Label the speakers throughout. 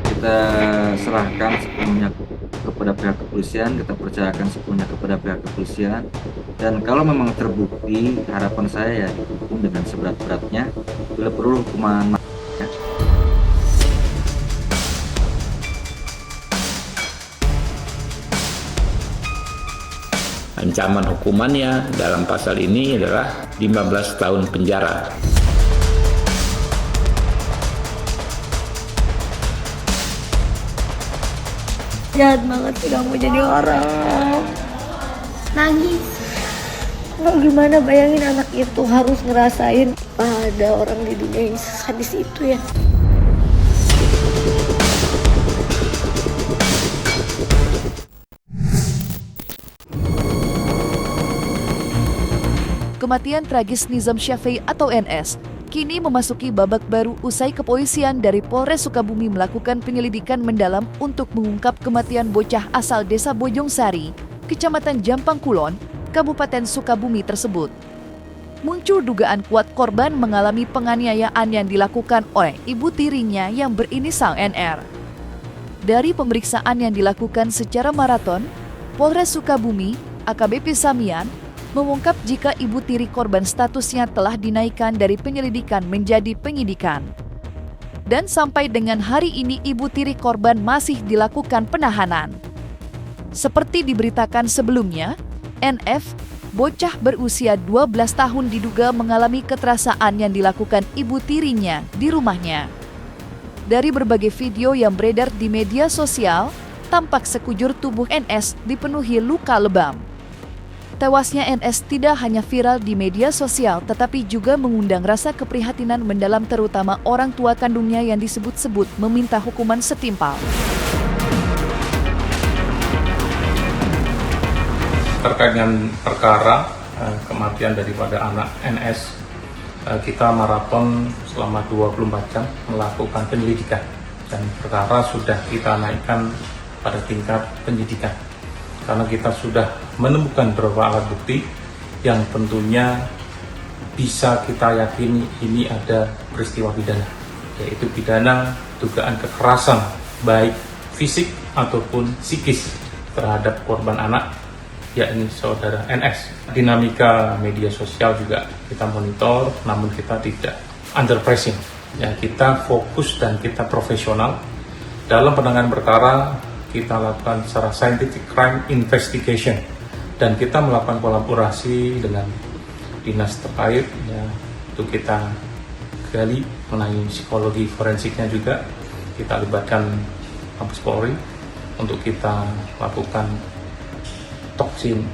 Speaker 1: Kita serahkan sepenuhnya kepada pihak kepolisian, kita percayakan sepenuhnya kepada pihak kepolisian. Dan kalau memang terbukti, harapan saya ya dihukum dengan seberat-beratnya, bila perlu hukuman mati.
Speaker 2: Ancaman hukumannya dalam pasal ini adalah 15 tahun penjara.
Speaker 3: Jahat banget sih kamu jadi orang.
Speaker 4: Nangis.
Speaker 3: Mau gimana bayangin anak itu harus ngerasain ada orang di dunia yang sadis itu ya.
Speaker 5: Kematian tragis Nizam Syafei atau NS kini memasuki babak baru usai kepolisian dari Polres Sukabumi melakukan penyelidikan mendalam untuk mengungkap kematian bocah asal Desa Bojongsari, Kecamatan Jampang Kulon, Kabupaten Sukabumi tersebut. Muncul dugaan kuat korban mengalami penganiayaan yang dilakukan oleh ibu tirinya yang berinisial NR. Dari pemeriksaan yang dilakukan secara maraton, Polres Sukabumi, AKBP Samian, mengungkap jika ibu tiri korban statusnya telah dinaikkan dari penyelidikan menjadi penyidikan. Dan sampai dengan hari ini ibu tiri korban masih dilakukan penahanan. Seperti diberitakan sebelumnya, NF, bocah berusia 12 tahun diduga mengalami kekerasan yang dilakukan ibu tirinya di rumahnya. Dari berbagai video yang beredar di media sosial, tampak sekujur tubuh NS dipenuhi luka lebam. Tewasnya NS tidak hanya viral di media sosial tetapi juga mengundang rasa keprihatinan mendalam terutama orang tua kandungnya yang disebut-sebut meminta hukuman setimpal.
Speaker 6: Terkait dengan perkara kematian daripada anak NS, kita maraton selama 24 jam melakukan penyelidikan dan perkara sudah kita naikkan pada tingkat penyidikan. Karena kita sudah menemukan beberapa alat bukti yang tentunya bisa kita yakini ini ada peristiwa pidana, yaitu pidana dugaan kekerasan baik fisik ataupun psikis terhadap korban anak, yakni saudara NS. Dinamika media sosial juga kita monitor, namun kita tidak under pressing. Ya, kita fokus dan kita profesional dalam penanganan perkara. Kita lakukan secara scientific crime investigation dan kita melakukan kolaborasi dengan dinas terkait ya, untuk kita gali mengenai psikologi forensiknya juga. Kita libatkan Mabes Polri untuk kita lakukan toksin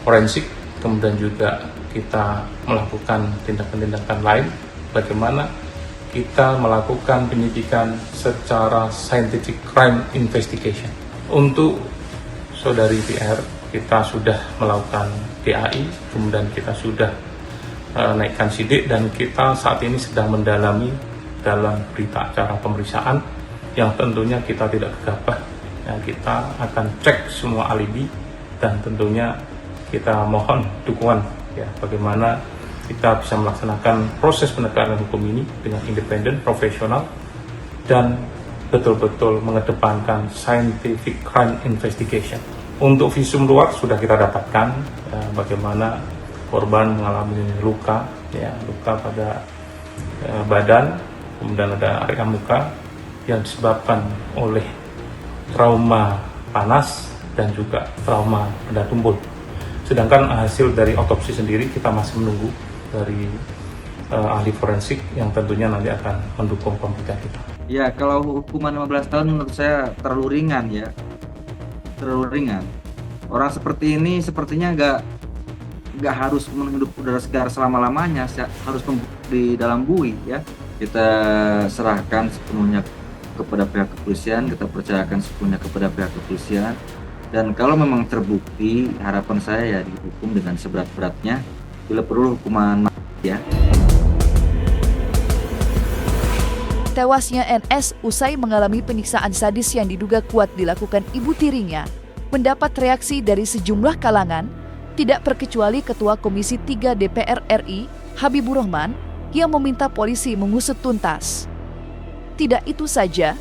Speaker 6: forensik, kemudian juga kita melakukan tindakan-tindakan lain bagaimana kita melakukan penyidikan secara scientific crime investigation. Untuk saudari PR, kita sudah melakukan PAI, kemudian kita sudah naikkan sidik dan kita saat ini sedang mendalami dalam berita acara pemeriksaan yang tentunya kita tidak gegabah. Ya, kita akan cek semua alibi dan tentunya kita mohon dukungan ya bagaimana kita bisa melaksanakan proses penegakan hukum ini dengan independen, profesional, dan betul-betul mengedepankan scientific crime investigation. Untuk visum luar sudah kita dapatkan, bagaimana korban mengalami luka, ya, luka pada badan, kemudian ada area muka yang disebabkan oleh trauma panas dan juga trauma benda tumpul. Sedangkan hasil dari otopsi sendiri kita masih menunggu dari ahli forensik yang tentunya nanti akan mendukung pembuktian kita.
Speaker 1: Ya, kalau hukuman 15 tahun menurut saya terlalu ringan ya. Terlalu ringan. Orang seperti ini sepertinya nggak harus menghirup udara segar selama-lamanya, harus di dalam bui ya. Kita serahkan sepenuhnya kepada pihak kepolisian, kita percayakan sepenuhnya kepada pihak kepolisian. Dan kalau memang terbukti, harapan saya ya dihukum dengan seberat-beratnya, bila perlu hukuman mati ya.
Speaker 5: Tewasnya NS usai mengalami penyiksaan sadis yang diduga kuat dilakukan ibu tirinya, mendapat reaksi dari sejumlah kalangan, tidak terkecuali Ketua Komisi 3 DPR RI, Habibur Rahman, yang meminta polisi mengusut tuntas. Tidak itu saja,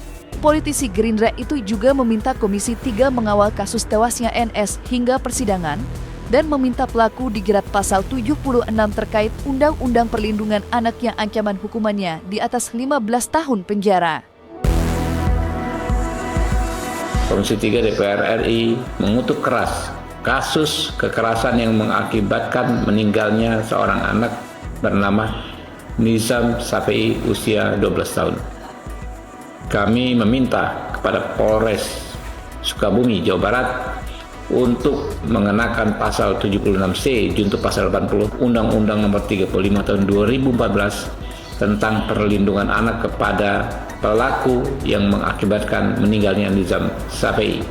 Speaker 5: Politisi Gerindra itu juga meminta Komisi 3 mengawal kasus tewasnya NS hingga persidangan dan meminta pelaku dijerat pasal 76 terkait Undang-Undang Perlindungan Anak yang ancaman hukumannya di atas 15 tahun penjara.
Speaker 2: Komisi 3 DPR RI mengutuk keras kasus kekerasan yang mengakibatkan meninggalnya seorang anak bernama Nizam Syafei usia 12 tahun. Kami meminta kepada Polres Sukabumi, Jawa Barat untuk mengenakan pasal 76C junto pasal 80 Undang-Undang Nomor 35 Tahun 2014 tentang perlindungan anak kepada pelaku yang mengakibatkan meninggalnya Nizam Syafei.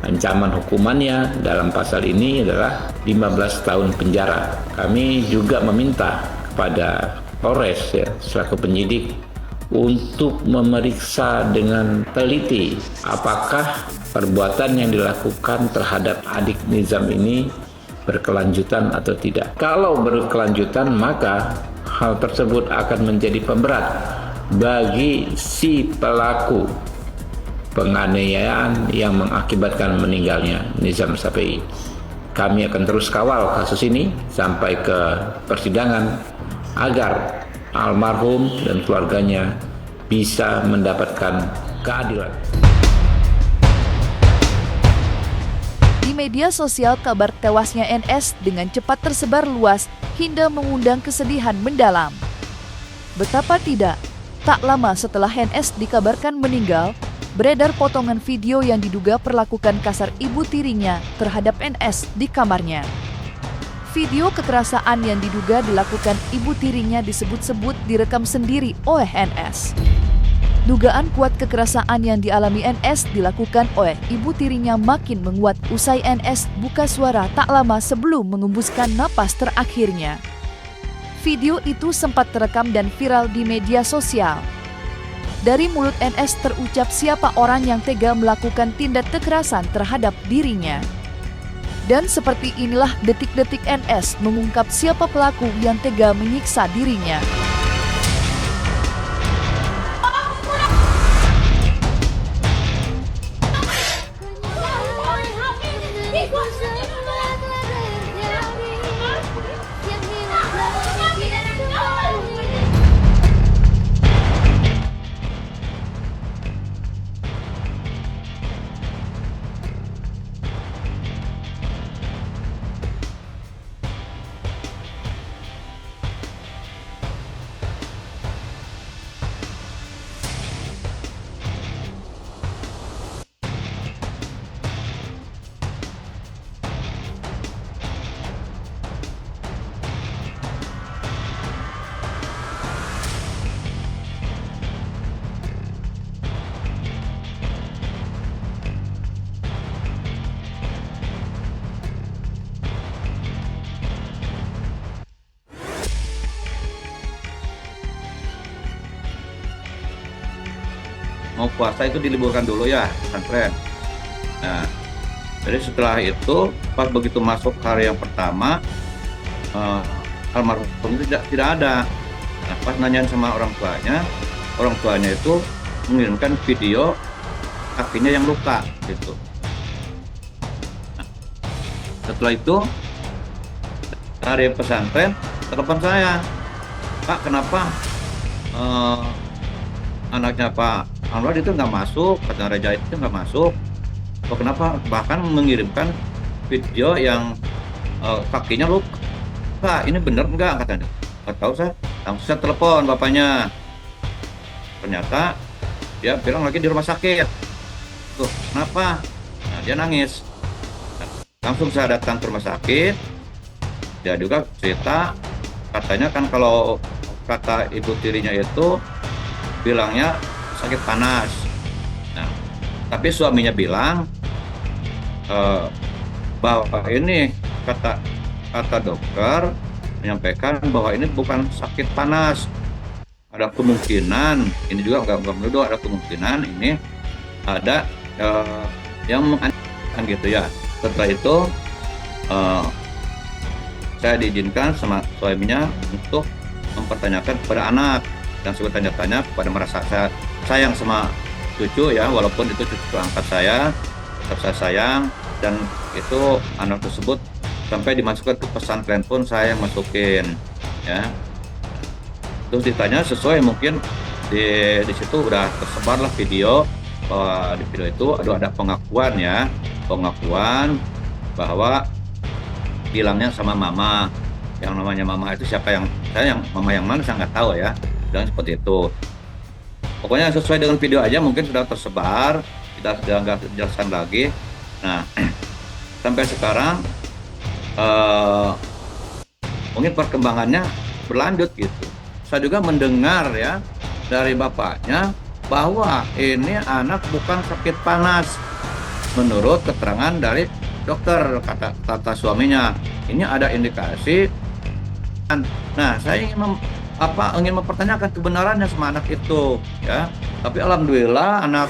Speaker 2: Ancaman hukumannya dalam pasal ini adalah 15 tahun penjara. Kami juga meminta kepada Polres selaku penyidik untuk memeriksa dengan teliti apakah perbuatan yang dilakukan terhadap adik Nizam ini berkelanjutan atau tidak. Kalau berkelanjutan, maka hal tersebut akan menjadi pemberat bagi si pelaku penganiayaan yang mengakibatkan meninggalnya Nizam Syafei. Kami akan terus kawal kasus ini sampai ke persidangan agar almarhum dan keluarganya bisa mendapatkan keadilan.
Speaker 5: Di media sosial, kabar tewasnya NS dengan cepat tersebar luas hingga mengundang kesedihan mendalam. Betapa tidak, tak lama setelah NS dikabarkan meninggal, beredar potongan video yang diduga perlakukan kasar ibu tirinya terhadap NS di kamarnya. Video kekerasan yang diduga dilakukan ibu tirinya disebut-sebut direkam sendiri oleh NS. Dugaan kuat kekerasan yang dialami NS dilakukan oleh ibu tirinya makin menguat usai NS buka suara tak lama sebelum mengembuskan napas terakhirnya. Video itu sempat terekam dan viral di media sosial. Dari mulut NS terucap siapa orang yang tega melakukan tindak kekerasan terhadap dirinya. Dan seperti inilah detik-detik NS mengungkap siapa pelaku yang tega menyiksa dirinya.
Speaker 1: Mau puasa itu diliburkan dulu ya pesantren. Nah, jadi setelah itu pas begitu masuk hari yang pertama almarhum itu tidak ada. Nah, pas nanyain sama orang tuanya itu mengirimkan video kakinya yang luka gitu. Nah, setelah itu dari pesantren telepon saya, Pak, kenapa anaknya Pak Anwar itu nggak masuk, kata Reja itu nggak masuk. Oh, kenapa? Bahkan mengirimkan video yang kakinya luka. Ini bener nggak katanya? Nggak tahu saya. Langsung saya telepon bapaknya. Ternyata dia bilang lagi di rumah sakit. Tuh, kenapa? Nah, dia nangis. Langsung saya datang ke rumah sakit. Dia juga cerita, katanya kan kalau kata ibu tirinya itu bilangnya sakit panas. Nah, tapi suaminya bilang bahwa ini kata dokter menyampaikan bahwa ini bukan sakit panas. Ada kemungkinan, ini juga nggak menuduh, ada kemungkinan ini ada yang mengancam gitu ya. Setelah itu saya diizinkan sama suaminya untuk mempertanyakan kepada anak dan suka tanya-tanya kepada merasa saya sayang sama
Speaker 7: cucu ya, walaupun itu cucu angkat saya, tetap saya sayang, dan itu anak tersebut sampai dimasukkan ke pesantren pun saya yang masukin ya. Terus ditanya sesuai mungkin di situ udah tersebar lah video, bahwa di video itu ada pengakuan ya, pengakuan bahwa bilangnya sama mama, yang namanya mama itu siapa, yang saya yang mama yang mana saya nggak tahu ya, dan seperti itu. Pokoknya sesuai dengan video aja, mungkin sudah tersebar, kita sudah nggak jelaskan lagi. Nah, sampai sekarang mungkin perkembangannya berlanjut gitu. Saya juga mendengar ya dari bapaknya bahwa ini anak bukan sakit panas, menurut keterangan dari dokter, kata suaminya. Ini ada indikasi. Nah, saya ingin mempertanyakan kebenarannya sama anak itu ya. Tapi alhamdulillah anak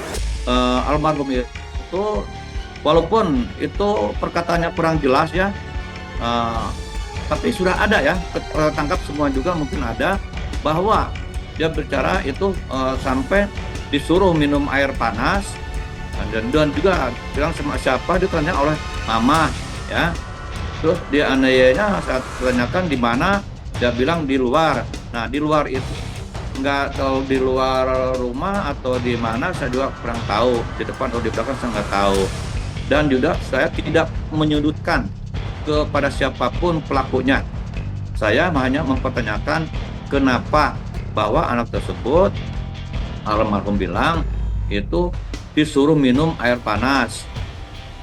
Speaker 7: almarhum itu, walaupun itu perkataannya kurang jelas ya, tapi sudah ada ya, tangkap semua juga mungkin ada, bahwa dia berbicara itu sampai disuruh minum air panas, dan juga bilang sama siapa, ditanya oleh mama ya. Terus dia aniayanya saat ditanyakan di mana, dia bilang di luar. Nah, di luar itu nggak tahu di luar rumah atau di mana, saya juga kurang tahu, di depan atau di belakang saya nggak tahu. Dan juga saya tidak menyudutkan kepada siapapun pelakunya. Saya hanya mempertanyakan kenapa bahwa anak tersebut, almarhum bilang itu disuruh minum air panas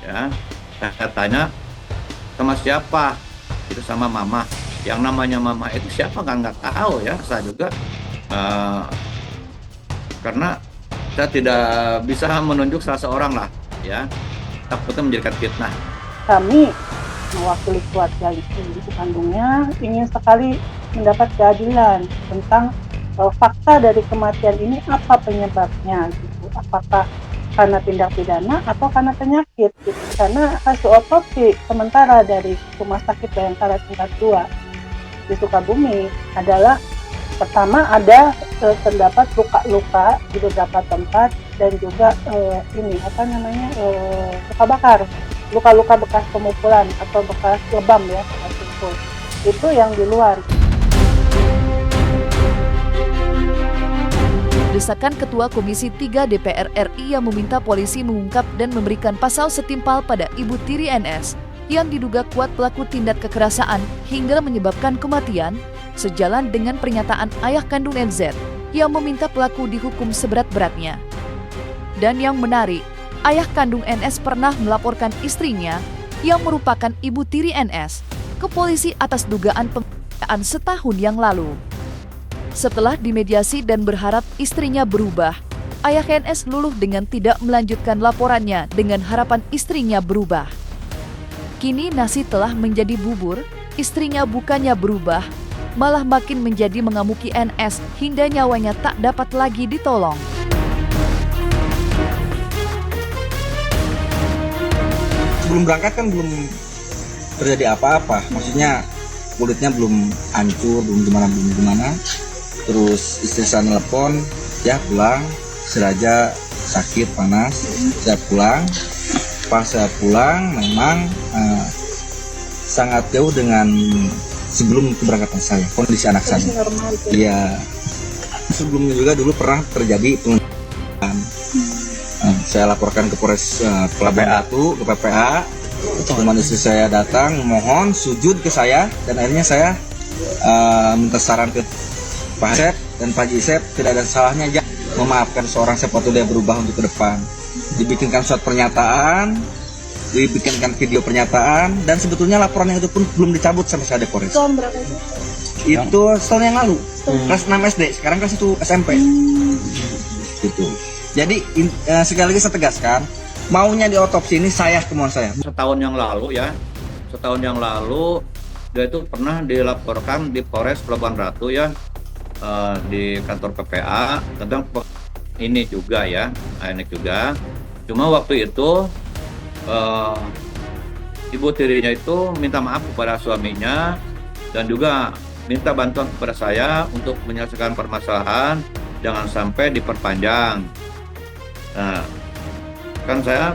Speaker 7: ya. Saya tanya sama siapa, itu sama mama. Yang namanya mama itu siapa nggak tahu ya, saya juga karena saya tidak bisa menunjuk salah seorang lah ya, takutnya menjadikan fitnah.
Speaker 8: Kami mewakili keluarga ibu kandungnya ingin sekali mendapat keadilan tentang fakta dari kematian ini, apa penyebabnya gitu, apakah karena tindak pidana atau karena penyakit gitu. Karena hasil otopsi sementara dari Rumah Sakit Bayangkara tingkat 2 di Sukabumi adalah, pertama ada terdapat luka-luka di beberapa tempat, dan juga luka bakar, luka-luka bekas pemukulan atau bekas lebam ya, bekas pukul. Itu yang di luar.
Speaker 5: Desakan Ketua Komisi 3 DPR RI yang meminta polisi mengungkap dan memberikan pasal setimpal pada Ibu Tiri NS yang diduga kuat pelaku tindak kekerasan hingga menyebabkan kematian, sejalan dengan pernyataan ayah kandung NZ yang meminta pelaku dihukum seberat-beratnya. Dan yang menarik, ayah kandung NS pernah melaporkan istrinya yang merupakan Ibu Tiri NS ke polisi atas dugaan penganiayaan setahun yang lalu. Setelah dimediasi dan berharap istrinya berubah, ayah NS luluh dengan tidak melanjutkan laporannya dengan harapan istrinya berubah. Kini nasi telah menjadi bubur, istrinya bukannya berubah, malah makin menjadi mengamuki NS hingga nyawanya tak dapat lagi ditolong.
Speaker 9: Sebelum berangkat kan belum terjadi apa-apa, maksudnya kulitnya belum hancur, belum gimana. Terus istri saya nelpon, ya pulang, Siraja sakit panas, saya pulang. Pas saya pulang memang sangat jauh dengan sebelum keberangkatan saya, kondisi anak saya. Iya, sebelumnya juga dulu pernah terjadi penganiayaan. Saya laporkan ke Polres Pelabuhan Batu, ke PPA. Teman istri saya datang mohon sujud ke saya, dan akhirnya saya minta saran ke Pak Isep dan Pak Isep, tidak ada salahnya aja memaafkan seorang sepatu dia berubah untuk ke depan. Dibikinkan surat pernyataan, dibikinkan video pernyataan, dan sebetulnya laporan yang itu pun belum dicabut sampai saya di Polres.
Speaker 8: Tahun berapa itu?
Speaker 9: Itu setahun yang lalu, kelas 6 SD, sekarang kelas 1 SMP. Gitu. Jadi sekali lagi saya tegaskan, maunya diotopsi ini saya, kemauan saya.
Speaker 7: Setahun yang lalu ya, dia itu pernah dilaporkan di Polres Pelabuhan Ratu ya, di kantor PPA tentang ini juga ya, ini juga. Cuma waktu itu ibu tirinya itu minta maaf kepada suaminya dan juga minta bantuan kepada saya untuk menyelesaikan permasalahan, jangan sampai diperpanjang. Nah, kan saya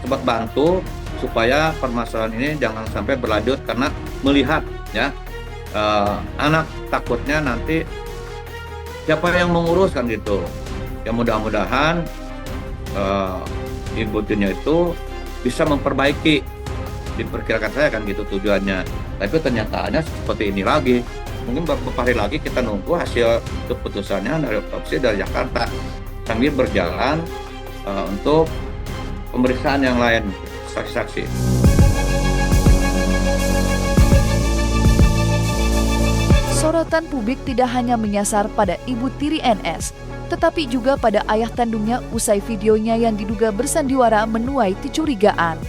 Speaker 7: sempat bantu supaya permasalahan ini jangan sampai berlanjut, karena melihat ya anak takutnya nanti siapa yang menguruskan gitu. Ya mudah-mudahan ibu tirinya itu bisa memperbaiki, diperkirakan saya kan gitu tujuannya. Tapi ternyataannya seperti ini lagi. Mungkin beberapa hari lagi kita nunggu hasil keputusannya dari otopsi dari Jakarta sambil berjalan untuk pemeriksaan yang lain, saksi-saksi.
Speaker 5: Sorotan publik tidak hanya menyasar pada ibu tiri NS, tetapi juga pada ayah kandungnya usai videonya yang diduga bersandiwara menuai kecurigaan.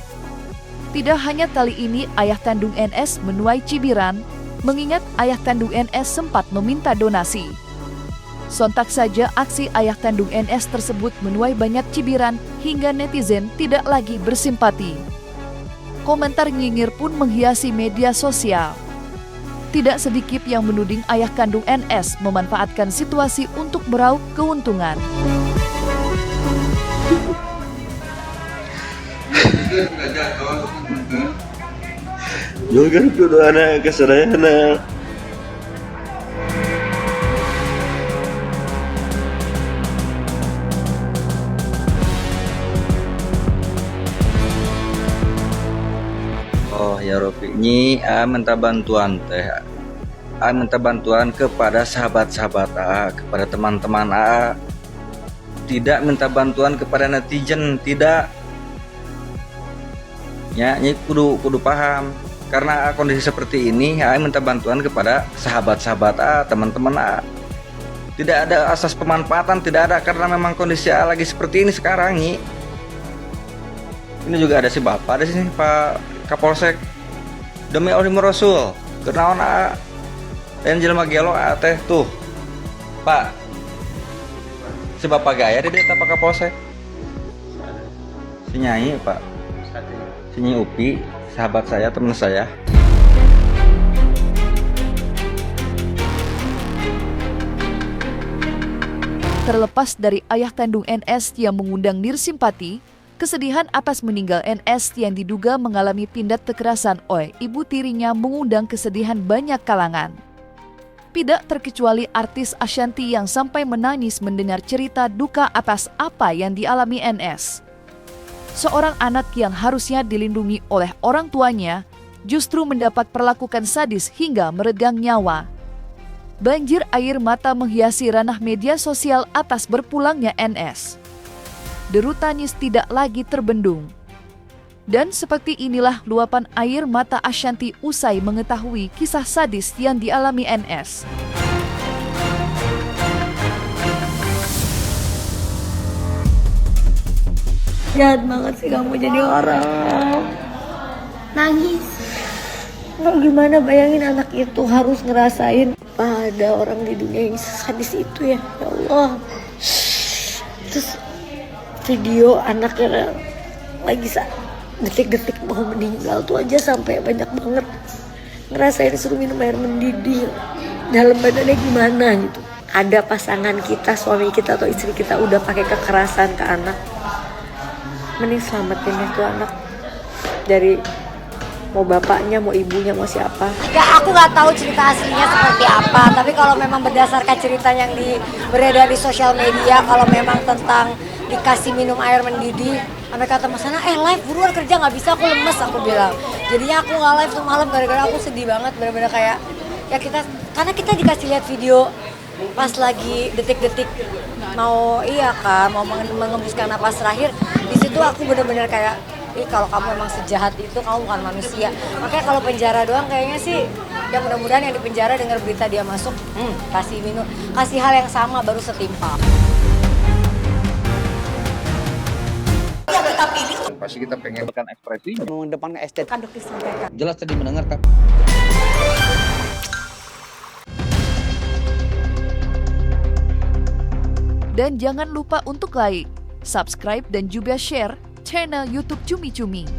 Speaker 5: Tidak hanya kali ini ayah kandung NS menuai cibiran, mengingat ayah kandung NS sempat meminta donasi. Sontak saja aksi ayah kandung NS tersebut menuai banyak cibiran hingga netizen tidak lagi bersimpati. Komentar nyinyir pun menghiasi media sosial. Tidak sedikit yang menuding ayah kandung NS memanfaatkan situasi untuk meraup keuntungan.
Speaker 10: Jangan kudu anak kesadaran.
Speaker 9: Oh ya Rofi, nyi minta bantuan teh. Minta bantuan kepada sahabat-sahabat kepada teman-teman Tidak minta bantuan kepada netizen, tidak. Ya, nyi kudu paham. Karena kondisi seperti ini, minta bantuan kepada sahabat-sahabat teman-teman Tidak ada asas pemanfaatan, tidak ada, karena memang kondisi lagi seperti ini sekarang, nyi. Ini juga ada si bapak, ada sini Pak Kapolsek. Demi Allah Rasul, kenaon dan jelema gelo teh tuh. Pak. Si bapak gaya di desa Pak Kapolsek. Si Nyai, Pak. Si Nyai Upi, sahabat saya, teman saya.
Speaker 5: Terlepas dari ayah kandung NS yang mengundang nirsimpati, kesedihan atas meninggal NS yang diduga mengalami tindak kekerasan oleh ibu tirinya mengundang kesedihan banyak kalangan. Tidak terkecuali artis Ashanty yang sampai menangis mendengar cerita duka atas apa yang dialami NS. Seorang anak yang harusnya dilindungi oleh orang tuanya justru mendapat perlakuan sadis hingga meregang nyawa. Banjir air mata menghiasi ranah media sosial atas berpulangnya NS. Deru tangis tidak lagi terbendung. Dan seperti inilah luapan air mata Ashanty usai mengetahui kisah sadis yang dialami NS.
Speaker 3: Jahat banget sih kamu jadi orang.
Speaker 4: Nangis.
Speaker 3: Gimana bayangin anak itu harus ngerasain apa ada orang di dunia yang sadis itu ya. Ya Allah. Terus video anaknya lagi detik-detik mau meninggal tuh aja sampai banyak banget ngerasain disuruh minum air mendidih. Dalam badannya gimana gitu. Ada pasangan kita, suami kita atau istri kita udah pakai kekerasan ke anak, mending selamatin itu anak dari mau bapaknya, mau ibunya, mau siapa.
Speaker 11: Ya aku nggak tahu cerita aslinya seperti apa, tapi kalau memang berdasarkan cerita yang beredar di sosial media, kalau memang tentang dikasih minum air mendidih, sampai kata Mas Ana, live buruan kerja, nggak bisa, aku lemes, aku bilang. Jadinya aku nggak live tuh malam gara-gara aku sedih banget, bener-bener kayak ya karena kita dikasih lihat video pas lagi detik-detik mau mengembuskan napas terakhir. Di situ aku bener-bener kayak, kalau kamu emang sejahat itu, kamu bukan manusia. Makanya kalau penjara doang kayaknya sih, ya mudah-mudahan yang di penjara dengar berita dia masuk, kasih minum, kasih hal yang sama baru setimpal.
Speaker 9: Pasti kita pengen berikan ekspresi.
Speaker 12: Mengedepankan estetika.
Speaker 11: Kan dokter sampaikan.
Speaker 9: Jelas tadi mendengarkan.
Speaker 5: Dan jangan lupa untuk like, subscribe dan juga share channel YouTube Cumi Cumi.